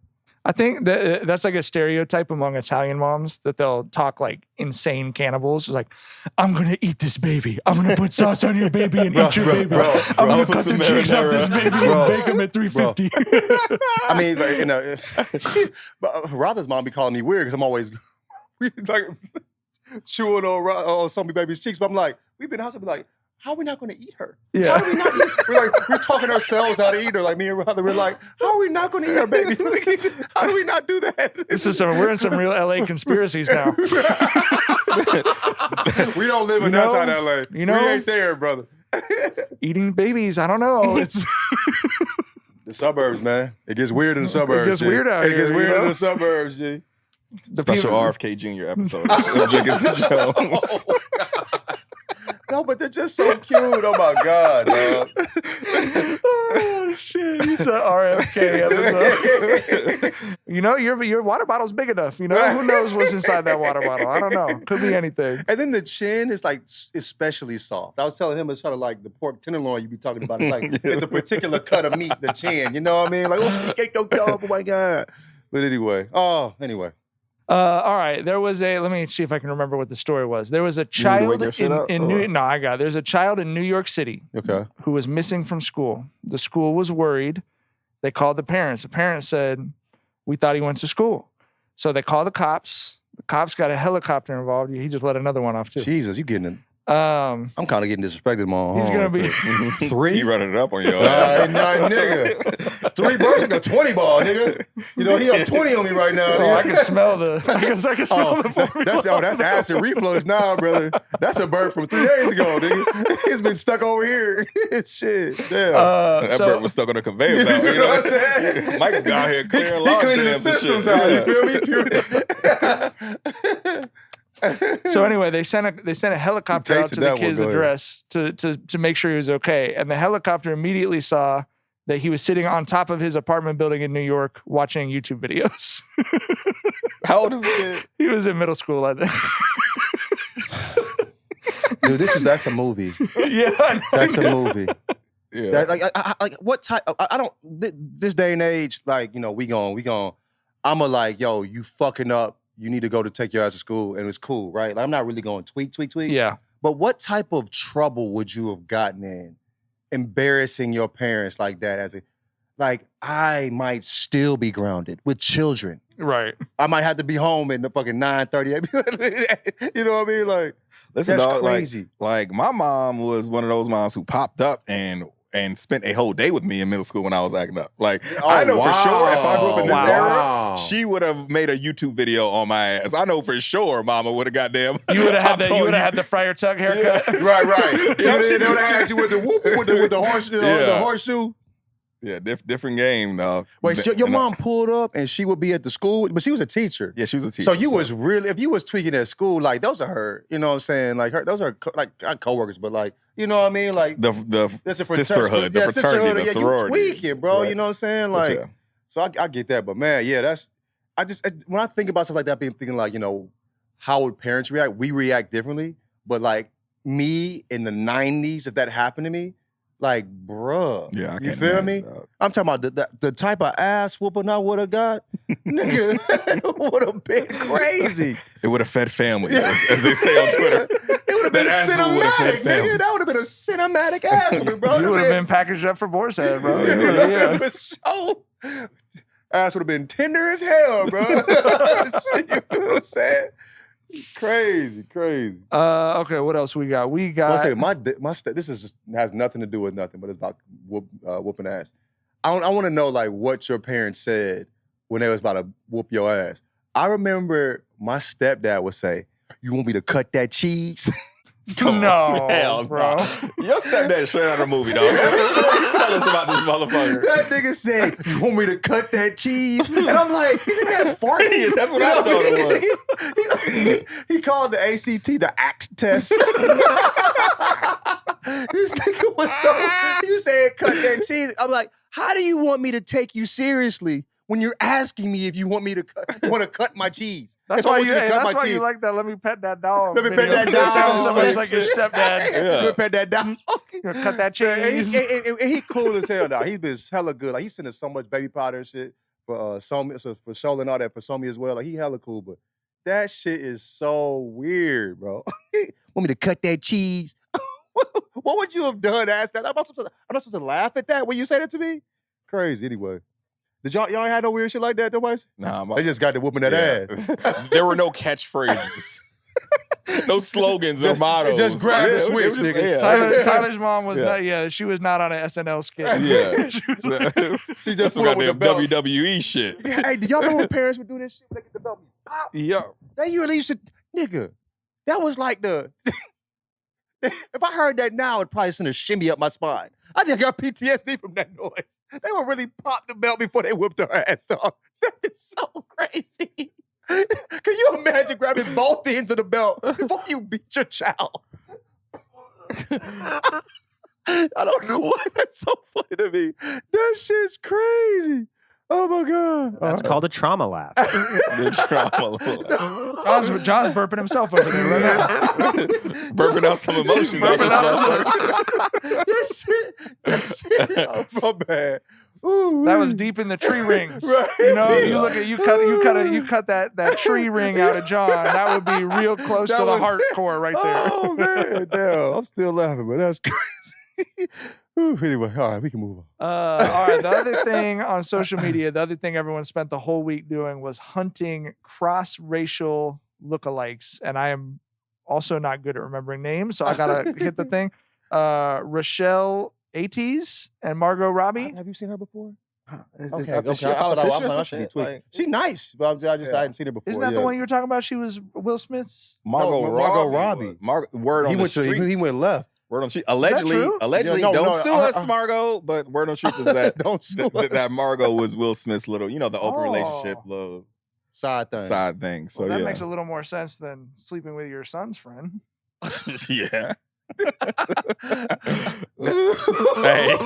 [SPEAKER 3] I think that's like a stereotype among Italian moms that they'll talk like insane cannibals. It's like, I'm going to eat this baby. I'm going to put sauce on your baby and eat your baby. I'm going to cut the cheeks off this baby and bake them at 350.
[SPEAKER 1] I mean, Rhonda's mom be calling me weird because I'm always like chewing on some baby's cheeks. But I'm like, we've been in the house, I'll be like, how are we not going to eat her?
[SPEAKER 3] Yeah.
[SPEAKER 1] How are we not eat? We're talking ourselves out to eat her, like me and brother. We're like, how are we not going to eat her, baby? How do we not do that?
[SPEAKER 3] We're in some real LA conspiracies now.
[SPEAKER 1] We don't live in that side of LA.
[SPEAKER 3] You know,
[SPEAKER 1] we ain't there, brother.
[SPEAKER 3] Eating babies, I don't know. It's
[SPEAKER 1] the suburbs, man. It gets weird in the suburbs.
[SPEAKER 3] It gets weird out here.
[SPEAKER 1] It gets weird
[SPEAKER 3] you know?
[SPEAKER 1] in the suburbs, G.
[SPEAKER 2] Special RFK Jr. episode of Jenkins and Jones.
[SPEAKER 1] No, but they're just so cute. Oh my God, dog.
[SPEAKER 3] Oh shit! He's an RFK episode. You know, your water bottle's big enough. You know, who knows what's inside that water bottle? I don't know. Could be anything.
[SPEAKER 1] And then the chin is like especially soft. I was telling him it's sort of like the pork tenderloin you be talking about. It's like it's a particular cut of meat, the chin. You know what I mean? Like, oh my God. But anyway,
[SPEAKER 3] All right. Let me see if I can remember what the story was. There was a child There's a child in New York City who was missing from school. The school was worried. They called the parents. The parents said, we thought he went to school. So they called the cops. The cops got a helicopter involved. He just let another one off too.
[SPEAKER 1] Jesus, you getting it.
[SPEAKER 3] I'm
[SPEAKER 1] kind of getting disrespected, Mom.
[SPEAKER 3] He's going to be
[SPEAKER 1] 3.
[SPEAKER 2] You running it up on your ass.
[SPEAKER 1] Nigga. 3 birds like a 20 ball, nigga. You know, he up 20 on me right now.
[SPEAKER 3] Oh, I can smell the
[SPEAKER 1] That's acid reflux now, brother. That's a bird from 3 days ago, nigga. He's been stuck over here. Shit. Damn.
[SPEAKER 2] That bird was stuck on a conveyor belt. You know what I'm saying? Mike got here clearing log
[SPEAKER 1] cleaning the
[SPEAKER 2] jams and
[SPEAKER 1] systems
[SPEAKER 2] shit.
[SPEAKER 1] out, you feel me?
[SPEAKER 3] So anyway, they sent a helicopter out to the kid's address to make sure he was okay. And the helicopter immediately saw that he was sitting on top of his apartment building in New York watching YouTube videos.
[SPEAKER 2] How old is this kid?
[SPEAKER 3] He was in middle school, I think.
[SPEAKER 1] Dude, that's a movie.
[SPEAKER 3] Yeah,
[SPEAKER 1] that's a movie.
[SPEAKER 2] Yeah.
[SPEAKER 1] Like what type? I don't. This day and age, like, you know, we gon'. I'ma like, yo, you fucking up. You need to go to take your ass to school, and it's cool, right? Like, I'm not really going tweak.
[SPEAKER 3] Yeah.
[SPEAKER 1] But what type of trouble would you have gotten in embarrassing your parents like that? I might still be grounded with children.
[SPEAKER 3] Right.
[SPEAKER 1] I might have to be home at the fucking 9:30. You know what I mean? Like,
[SPEAKER 2] listen,
[SPEAKER 1] that's
[SPEAKER 2] dog,
[SPEAKER 1] crazy.
[SPEAKER 2] Like my mom was one of those moms who popped up and spent a whole day with me in middle school when I was acting up. Like, I know for sure if I grew up in this era, she would have made a YouTube video on my ass. I know for sure Mama would have goddamn.
[SPEAKER 3] You would have had the Friar Tuck haircut.
[SPEAKER 1] Yeah. Right. They would have had you with the whoop with the horseshoe.
[SPEAKER 2] Yeah, different game, dog.
[SPEAKER 1] Wait, your mom pulled up and she would be at the school, but she was a teacher.
[SPEAKER 2] Yeah, she was a teacher.
[SPEAKER 1] So you was really, if you was tweaking at school, like, those are her, you know what I'm saying? Like, those are like not coworkers, but like, you know what I mean? Like
[SPEAKER 2] the sisterhood, the fraternity, the sorority.
[SPEAKER 1] You tweaking, bro. Right. You know what I'm saying? Like,
[SPEAKER 2] yeah.
[SPEAKER 1] So I get that, but man, yeah, when I think about stuff like that, I've been thinking like, you know, how would parents react? We react differently, but like me in the 90s, if that happened to me, like, bruh,
[SPEAKER 2] yeah,
[SPEAKER 1] you feel me? That. I'm talking about the type of ass whooping I would have got, nigga, it would have been crazy.
[SPEAKER 2] It would have fed families, as they say on Twitter.
[SPEAKER 1] It would have been cinematic, nigga. That would have been a cinematic ass whooping, bro.
[SPEAKER 3] You would have been packaged up for Boar's head, bro.
[SPEAKER 1] Ass would have been tender as hell, bro. You know what I'm saying? Crazy.
[SPEAKER 3] Okay, what else we got?
[SPEAKER 1] This is just has nothing to do with nothing, but it's about whooping ass. I want to know like what your parents said when they was about to whoop your ass. I remember my stepdad would say, "You want me to cut that cheese?"
[SPEAKER 3] No,
[SPEAKER 2] hell,
[SPEAKER 3] bro.
[SPEAKER 2] Your stepdad straight out of a movie, dog. Every story you tell us about this motherfucker.
[SPEAKER 1] That nigga said, "You want me to cut that cheese?" And I'm like, "Isn't that funny?"
[SPEAKER 2] That's what I thought it
[SPEAKER 1] was. He called the ACT the ACT test. This nigga was so. You said, "Cut that cheese." I'm like, how do you want me to take you seriously when you're asking me if you want me to cut my cheese?
[SPEAKER 3] That's why you like that. Let me pet that dog.
[SPEAKER 1] Let me pet that dog.
[SPEAKER 3] Sounds so much like your stepdad.
[SPEAKER 1] Let me pet that dog.
[SPEAKER 3] Cut that cheese.
[SPEAKER 1] And he cool as hell now. He's been hella good. Like, he's sending so much baby powder and shit for Somi, for Shola and all that, for Somi as well. Like, he hella cool, but that shit is so weird, bro. Want me to cut that cheese? What would you have done to ask that? I'm not supposed to laugh at that when you say that to me? Crazy. Anyway. Did y'all ain't had no weird shit like that, nobody?
[SPEAKER 2] Nah,
[SPEAKER 1] they just got to whooping that ass.
[SPEAKER 2] There were no catchphrases. No slogans or mottos.
[SPEAKER 1] Just grab the switch, nigga.
[SPEAKER 3] Tyler's mom was not. She was not on an SNL skit.
[SPEAKER 2] Yeah,
[SPEAKER 1] She just
[SPEAKER 2] some
[SPEAKER 1] put up with the
[SPEAKER 2] goddamn
[SPEAKER 1] belt.
[SPEAKER 2] WWE shit.
[SPEAKER 1] Hey, do y'all remember when parents would do this shit when they get the belt? Pop.
[SPEAKER 2] Yeah,
[SPEAKER 1] They used to, nigga. That was like the. If I heard that now, it'd probably send a shimmy up my spine. I think I got PTSD from that noise. They would really pop the belt before they whipped her ass off. That is so crazy. Can you imagine grabbing both ends of the belt before you beat your child? I don't know why that's so funny to me. That shit's crazy. Oh my God.
[SPEAKER 5] That's called a trauma laugh.
[SPEAKER 2] the trauma.
[SPEAKER 3] John's burping himself over there right now.
[SPEAKER 2] Burping out some emotions.
[SPEAKER 1] That shit. Oh, my bad. Ooh,
[SPEAKER 3] That was deep in the tree rings.
[SPEAKER 1] Right.
[SPEAKER 3] You know, you cut that tree ring out of John. That would be real close to the heart core right there.
[SPEAKER 1] Oh man, damn. I'm still laughing, but that's crazy. Ooh, anyway, all right, we can move on.
[SPEAKER 3] All right. The other thing on social media, the other thing everyone spent the whole week doing was hunting cross-racial lookalikes, and I am also not good at remembering names, so I gotta hit the thing. Rochelle Ates and Margot Robbie.
[SPEAKER 1] Have you seen her before?
[SPEAKER 2] Is she a politician or some shit? Like,
[SPEAKER 1] She's nice, but I hadn't seen her before.
[SPEAKER 3] Isn't that the one you were talking about? She was Will Smith's.
[SPEAKER 2] Margot
[SPEAKER 1] Robbie.
[SPEAKER 2] Word on the streets.
[SPEAKER 1] He went left.
[SPEAKER 2] Word on street.
[SPEAKER 3] true?
[SPEAKER 2] Allegedly,
[SPEAKER 1] Yeah,
[SPEAKER 2] don't sue us, Margot. But word on streets is that
[SPEAKER 1] Don't sue us.
[SPEAKER 2] that Margot was Will Smith's little, the open
[SPEAKER 3] Oh.
[SPEAKER 2] relationship, little
[SPEAKER 1] Side thing.
[SPEAKER 2] side thing. So
[SPEAKER 3] Well, that
[SPEAKER 2] yeah,
[SPEAKER 3] makes a little more sense than sleeping with your son's friend.
[SPEAKER 2] yeah.
[SPEAKER 1] Hey.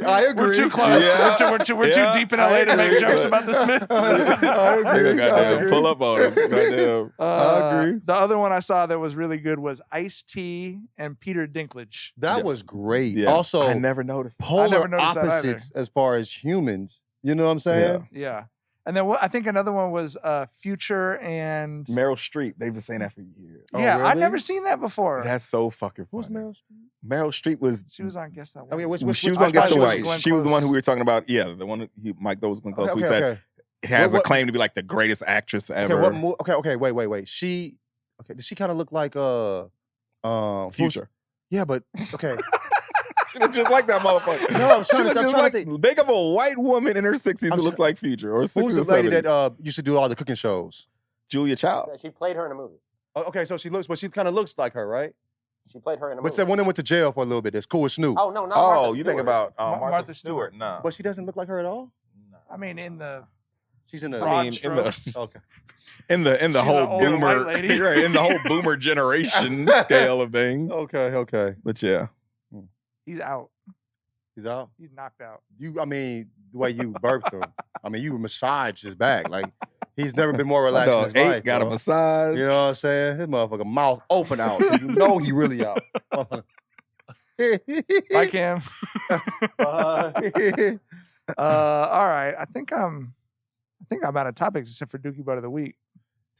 [SPEAKER 1] I agree.
[SPEAKER 3] We're too close.
[SPEAKER 2] Yeah.
[SPEAKER 3] We're too deep in LA to make jokes about the Smiths.
[SPEAKER 1] I agree.
[SPEAKER 2] Goddamn, pull up on us. Goddamn.
[SPEAKER 1] I agree.
[SPEAKER 3] The other one I saw that was really good was Ice-T and Peter Dinklage.
[SPEAKER 1] That
[SPEAKER 2] Yes.
[SPEAKER 1] was great.
[SPEAKER 2] Yeah.
[SPEAKER 1] Also,
[SPEAKER 2] I never noticed.
[SPEAKER 1] polar
[SPEAKER 3] never noticed that
[SPEAKER 1] opposites as far as humans. You know what I'm saying?
[SPEAKER 3] Yeah. And then I think another one was Future and
[SPEAKER 2] Meryl Streep. They've been saying that for years.
[SPEAKER 1] Oh,
[SPEAKER 3] yeah, I've
[SPEAKER 1] really?
[SPEAKER 3] never seen that before.
[SPEAKER 2] That's so fucking funny.
[SPEAKER 1] Who's Meryl Streep?
[SPEAKER 2] Meryl Streep was.
[SPEAKER 3] She was on Guess That
[SPEAKER 1] I mean,
[SPEAKER 3] One.
[SPEAKER 2] She was
[SPEAKER 3] I
[SPEAKER 2] on Guess
[SPEAKER 3] thought
[SPEAKER 2] the
[SPEAKER 3] she was
[SPEAKER 2] White.
[SPEAKER 3] Glenn
[SPEAKER 2] She was the one who
[SPEAKER 3] Close.
[SPEAKER 2] we were talking about. Yeah, the one Mike that was Glenn Close. We said has a claim to be like the greatest actress ever.
[SPEAKER 1] Okay, wait. She does she kind of look like
[SPEAKER 2] Future.
[SPEAKER 1] Yeah, but okay.
[SPEAKER 2] She looks just like that motherfucker.
[SPEAKER 1] No, I'm
[SPEAKER 2] She
[SPEAKER 1] trying
[SPEAKER 2] looks
[SPEAKER 1] to
[SPEAKER 2] just
[SPEAKER 1] think.
[SPEAKER 2] like think of a white woman in her 60s who looks like Future or 60s
[SPEAKER 1] Who's
[SPEAKER 2] or
[SPEAKER 1] the lady
[SPEAKER 2] 70s.
[SPEAKER 1] that used to do all the cooking shows?
[SPEAKER 2] Julia Child.
[SPEAKER 5] She played her in a movie.
[SPEAKER 1] Okay, so she kind of looks like her, right?
[SPEAKER 5] She played her in a
[SPEAKER 1] What's that one that went to jail for a little bit? That's cool with Snoop.
[SPEAKER 5] Oh, no, not
[SPEAKER 2] Oh,
[SPEAKER 5] Martha
[SPEAKER 2] you
[SPEAKER 5] Stewart.
[SPEAKER 2] think about
[SPEAKER 3] Martha Stewart.
[SPEAKER 2] No.
[SPEAKER 1] But she doesn't look like her at all.
[SPEAKER 3] I mean, in the
[SPEAKER 1] She's in the.
[SPEAKER 3] broad
[SPEAKER 2] in the-
[SPEAKER 3] strokes.
[SPEAKER 1] Okay.
[SPEAKER 2] in the
[SPEAKER 3] She's
[SPEAKER 2] whole
[SPEAKER 3] an older
[SPEAKER 2] boomer
[SPEAKER 3] white lady.
[SPEAKER 2] right, in the whole boomer generation scale of things.
[SPEAKER 1] Okay.
[SPEAKER 2] But yeah.
[SPEAKER 3] He's out.
[SPEAKER 1] He's out.
[SPEAKER 3] He's knocked out.
[SPEAKER 1] I mean, the way you burped him. I mean, you massaged his back. Like, he's never been more relaxed in his
[SPEAKER 2] Eight
[SPEAKER 1] life.
[SPEAKER 2] got a
[SPEAKER 1] bro.
[SPEAKER 2] massage.
[SPEAKER 1] You know what I'm saying? His motherfucking mouth open out, so you know he really out.
[SPEAKER 3] Bye, Cam. All right. I think I'm out of topics except for Dookie Butt of the Week.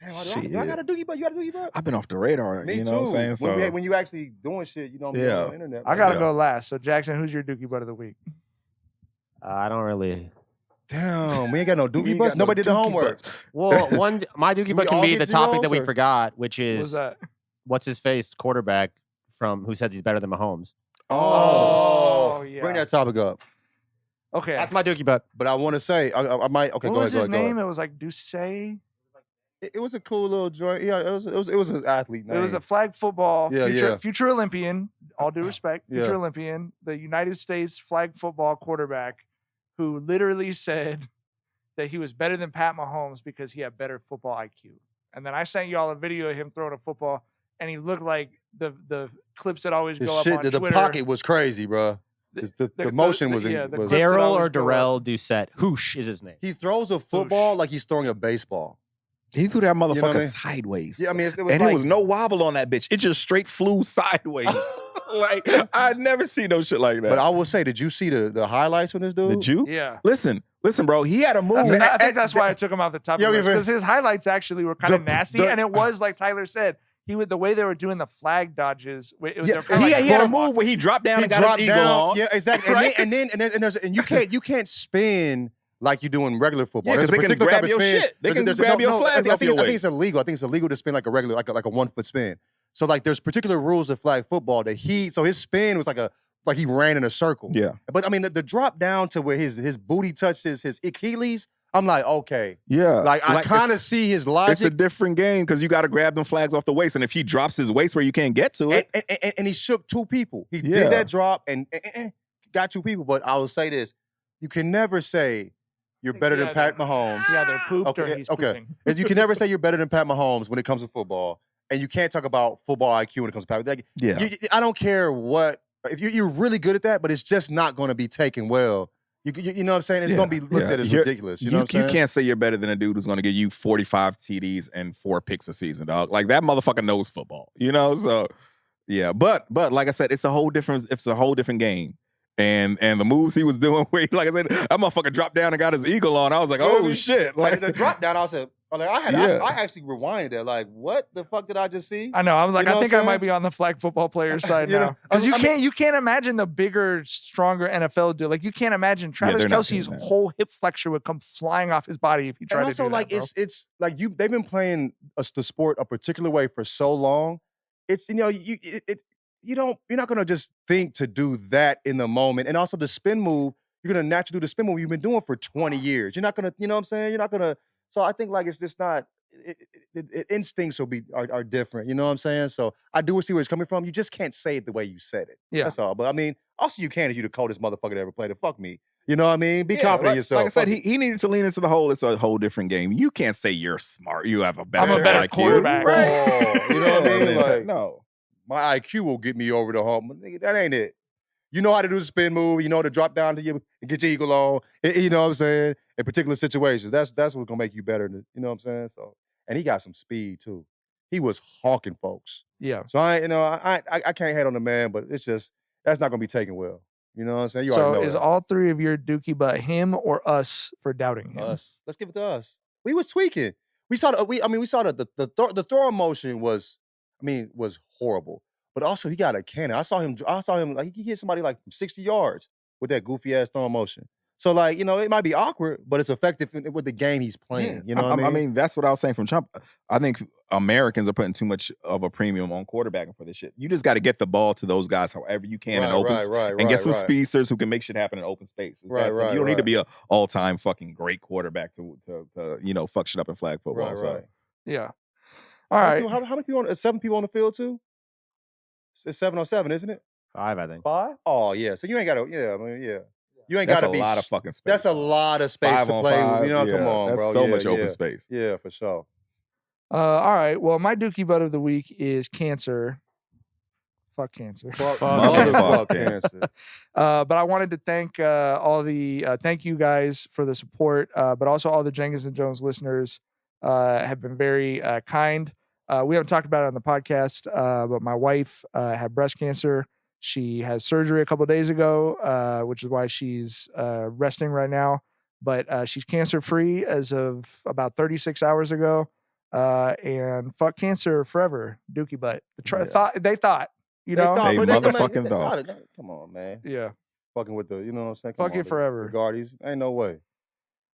[SPEAKER 1] Damn, I got a doogie butt. You got a doogie butt?
[SPEAKER 2] I've been off the radar.
[SPEAKER 1] Me
[SPEAKER 2] you know
[SPEAKER 1] too.
[SPEAKER 2] what I'm saying? So
[SPEAKER 1] When you actually doing shit, you know what I'm
[SPEAKER 2] Yeah.
[SPEAKER 1] on the internet.
[SPEAKER 3] I gotta go last. So Jackson, who's your Dookie Butt of the Week?
[SPEAKER 5] I don't really.
[SPEAKER 1] Damn, we ain't got no
[SPEAKER 2] We
[SPEAKER 1] doogie
[SPEAKER 2] ain't
[SPEAKER 1] butts.
[SPEAKER 2] got no
[SPEAKER 1] Nobody did the
[SPEAKER 2] dookie
[SPEAKER 1] homework.
[SPEAKER 2] butts.
[SPEAKER 5] Well, my Dookie
[SPEAKER 1] we
[SPEAKER 5] Butt can
[SPEAKER 1] all
[SPEAKER 5] be
[SPEAKER 1] get
[SPEAKER 5] the topic that we
[SPEAKER 1] zeros, or-
[SPEAKER 5] forgot, which
[SPEAKER 3] What's
[SPEAKER 5] is
[SPEAKER 3] that?
[SPEAKER 5] what's his face quarterback from who says he's better than Mahomes.
[SPEAKER 3] Oh, yeah.
[SPEAKER 1] Bring that topic up.
[SPEAKER 3] Okay.
[SPEAKER 5] That's my Dookie Butt.
[SPEAKER 1] But I want to say, I might. Okay,
[SPEAKER 3] what
[SPEAKER 1] go
[SPEAKER 3] was
[SPEAKER 1] ahead.
[SPEAKER 3] his
[SPEAKER 1] Go ahead.
[SPEAKER 3] name? It was like Doucette.
[SPEAKER 1] It was a cool little joint. Yeah, it was an athlete name.
[SPEAKER 3] It was a flag football.
[SPEAKER 1] Yeah.
[SPEAKER 3] Future Olympian. All due respect.
[SPEAKER 1] Yeah.
[SPEAKER 3] Future Olympian. The United States flag football quarterback who literally said that he was better than Pat Mahomes because he had better football IQ. And then I sent y'all a video of him throwing a football, and he looked like the clips that always
[SPEAKER 1] the
[SPEAKER 3] go
[SPEAKER 1] shit.
[SPEAKER 3] up on
[SPEAKER 1] The
[SPEAKER 3] Twitter.
[SPEAKER 1] pocket was crazy, bro. The motion was.
[SPEAKER 3] the
[SPEAKER 1] was
[SPEAKER 3] clips that
[SPEAKER 5] Darrell
[SPEAKER 3] always
[SPEAKER 5] or
[SPEAKER 3] go up.
[SPEAKER 5] Darrell Doucette. Hoosh is his name.
[SPEAKER 1] he throws a football like he's throwing a baseball.
[SPEAKER 2] He threw that motherfucker
[SPEAKER 1] You know what I mean?
[SPEAKER 2] sideways.
[SPEAKER 1] Yeah, I mean, it was
[SPEAKER 2] and
[SPEAKER 1] like,
[SPEAKER 2] it was no wobble on that bitch. It just straight flew sideways. Like, I'd never seen no shit like that.
[SPEAKER 1] But I will say, did you see the highlights from this dude?
[SPEAKER 2] the Jew?
[SPEAKER 3] Yeah.
[SPEAKER 2] Listen, bro. He had a move.
[SPEAKER 3] I think that's why I took him off the top
[SPEAKER 1] Yeah,
[SPEAKER 3] because his highlights actually were kind of nasty,
[SPEAKER 1] the-
[SPEAKER 3] and it was like Tyler said. The way they were doing the flag dodges. It was,
[SPEAKER 1] Yeah,
[SPEAKER 3] they were
[SPEAKER 2] he
[SPEAKER 3] kinda like
[SPEAKER 2] had a
[SPEAKER 3] bull-
[SPEAKER 2] move where he dropped down
[SPEAKER 1] He
[SPEAKER 2] and got
[SPEAKER 1] dropped
[SPEAKER 2] his eagle
[SPEAKER 1] down.
[SPEAKER 2] on.
[SPEAKER 1] Yeah, exactly.
[SPEAKER 2] Right?
[SPEAKER 1] And then you can't spin like you do in regular football.
[SPEAKER 2] Yeah,
[SPEAKER 1] There's
[SPEAKER 2] because
[SPEAKER 1] a
[SPEAKER 2] they can
[SPEAKER 1] particular type
[SPEAKER 2] grab
[SPEAKER 1] of
[SPEAKER 2] your
[SPEAKER 1] spin.
[SPEAKER 2] shit. They can
[SPEAKER 1] There's-
[SPEAKER 2] grab your flags off your
[SPEAKER 1] I think it's
[SPEAKER 2] waist.
[SPEAKER 1] illegal. I think it's illegal to spin like a regular, like a 1 foot spin. So like there's particular rules of flag football that so his spin was like he ran in a circle.
[SPEAKER 2] Yeah.
[SPEAKER 1] But I mean the drop down to where his booty touches his Achilles, I'm like, okay.
[SPEAKER 2] Yeah.
[SPEAKER 1] Like I kind of see his logic.
[SPEAKER 2] It's a different game because you got to grab them flags off the waist. And if he drops his waist where you can't get to it.
[SPEAKER 1] And he shook 2 people. He did that drop and got 2 people. But I will say this. You can never say you're better than Pat Mahomes.
[SPEAKER 3] Yeah, they're pooped or he's pooping.
[SPEAKER 1] You can never say you're better than Pat Mahomes when it comes to football. And you can't talk about football IQ when it comes to Pat. I don't care what. If you're really good at that, but it's just not going to be taken well. You know what I'm saying? It's going to be looked at as ridiculous. You know what I'm saying?
[SPEAKER 2] You can't say you're better than a dude who's going to give you 45 TDs and 4 picks a season, dog. Like that motherfucker knows football, you know? So yeah, but like I said, it's a whole different game. And the moves he was doing, where like I said, that motherfucker dropped down and got his eagle on. I was like, oh shit!
[SPEAKER 1] Like the drop down, I said, I actually rewinded that. Like, what the fuck did I just see?
[SPEAKER 3] I know. I was like, I think I
[SPEAKER 1] saying?
[SPEAKER 3] might be on the flag football player side now. Because you can't imagine the bigger, stronger NFL dude. Like you can't imagine Travis Kelce's whole hip flexor would come flying off his body if he tried to do that.
[SPEAKER 1] And also, it's like they've been playing the sport a particular way for so long. It's you're not gonna just think to do that in the moment. And also the spin move, you're gonna naturally do the spin move you've been doing for 20 years. You're not gonna, you know what I'm saying? You're not gonna. So I think like it's just not. Instincts are different. You know what I'm saying? So I do see where it's coming from. You just can't say it the way you said it.
[SPEAKER 3] Yeah,
[SPEAKER 1] that's all. But I mean, also you can if you're the coldest motherfucker that ever played it. Fuck me. You know what I mean? Be confident in yourself.
[SPEAKER 2] Like I said, he needed to lean into the whole. It's a whole different game. You can't say you're smart. You have a better.
[SPEAKER 3] I'm a better
[SPEAKER 2] IQ.
[SPEAKER 3] quarterback.
[SPEAKER 1] Right. You know what I mean? Like
[SPEAKER 2] no.
[SPEAKER 1] My IQ will get me over the hump. Nigga, that ain't it. You know how to do the spin move. You know how to drop down to you and get your eagle on. You know what I'm saying? In particular situations, that's what's gonna make you better. You know what I'm saying? So, and he got some speed too. He was hawking folks.
[SPEAKER 3] Yeah.
[SPEAKER 1] So I can't hate on the man, but it's just that's not gonna be taken well. You know what I'm saying? You
[SPEAKER 3] so
[SPEAKER 1] already know
[SPEAKER 3] is
[SPEAKER 1] that.
[SPEAKER 3] all 3 of your dookie butt him or us for doubting him?
[SPEAKER 1] Us. Let's give it to us. We was tweaking. We saw the throwing motion was horrible. But also he got a cannon. I saw him like he hit somebody like from 60 yards with that goofy ass throwing motion. So like, it might be awkward, but it's effective with the game he's playing. You know what I mean?
[SPEAKER 2] I mean, that's what I was saying from Trump. I think Americans are putting too much of a premium on quarterbacking for this shit. You just got to get the ball to those guys however you can in open and get some speedsters who can make shit happen in open space. You don't need to be an all-time fucking great quarterback to fuck shit up in flag football.
[SPEAKER 1] Right.
[SPEAKER 3] Yeah. All right.
[SPEAKER 1] How many people 7 people on the field too? It's 7 on 7, isn't it?
[SPEAKER 5] 5, I think.
[SPEAKER 1] 5? Oh yeah. So you ain't got to. You ain't got to be.
[SPEAKER 2] That's a lot of fucking space.
[SPEAKER 1] That's a lot of space to play.
[SPEAKER 2] 5.
[SPEAKER 1] Come on,
[SPEAKER 2] that's
[SPEAKER 1] bro.
[SPEAKER 2] So much open space.
[SPEAKER 1] Yeah, for sure.
[SPEAKER 3] All right. Well, my dookie butt of the week is cancer. Fuck cancer.
[SPEAKER 1] Fuck cancer.
[SPEAKER 3] But I wanted to thank thank you guys for the support, but also all the Jenkins and Jones listeners have been very kind. We haven't talked about it on the podcast, but my wife had breast cancer. She had surgery a couple of days ago, which is why she's resting right now. But she's cancer-free as of about 36 hours ago. And fuck cancer forever, dookie butt. They thought. They
[SPEAKER 2] motherfucking thought.
[SPEAKER 1] Come on, man.
[SPEAKER 3] Yeah.
[SPEAKER 1] Fucking with the, you know what I'm saying?
[SPEAKER 3] Fuck it forever.
[SPEAKER 1] The Guardies. Ain't no way.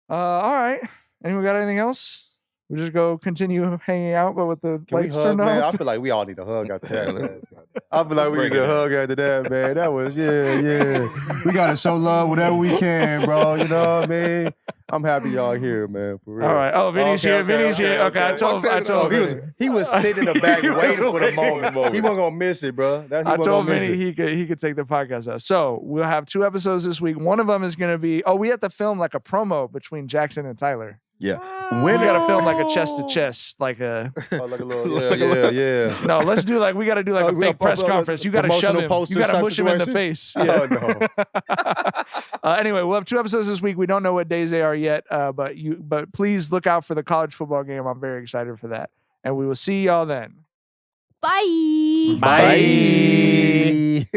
[SPEAKER 3] All right. Anyone got anything else? We just go continue hanging out, but with the lights turned
[SPEAKER 1] man?
[SPEAKER 3] off.
[SPEAKER 1] I feel like we all need a hug after that. I feel like we need a hug after that, man. That was, yeah. We got to show love whatever we can, bro. You know what I mean? I'm happy y'all here, man. For real.
[SPEAKER 3] All right. Oh, Vinny's here. Vinny's here. Okay. I told him.
[SPEAKER 1] He was sitting in the back waiting for the moment. He wasn't going to miss it, bro.
[SPEAKER 3] I told Vinny he could take the podcast out. So we'll have 2 episodes this week. One of them is going to be, we have to film like a promo between Jackson and Tyler.
[SPEAKER 2] Yeah.
[SPEAKER 3] We got to film like a chest to chest, like a.
[SPEAKER 1] Like a little, yeah.
[SPEAKER 3] No, let's do like, we got to do like a fake press conference. You got to shove him. You got to mush him in the face. Yeah.
[SPEAKER 1] Oh, no.
[SPEAKER 3] Anyway, we'll have 2 episodes this week. We don't know what days they are yet, but please look out for the college football game. I'm very excited for that. And we will see y'all then.
[SPEAKER 6] Bye.
[SPEAKER 1] Bye.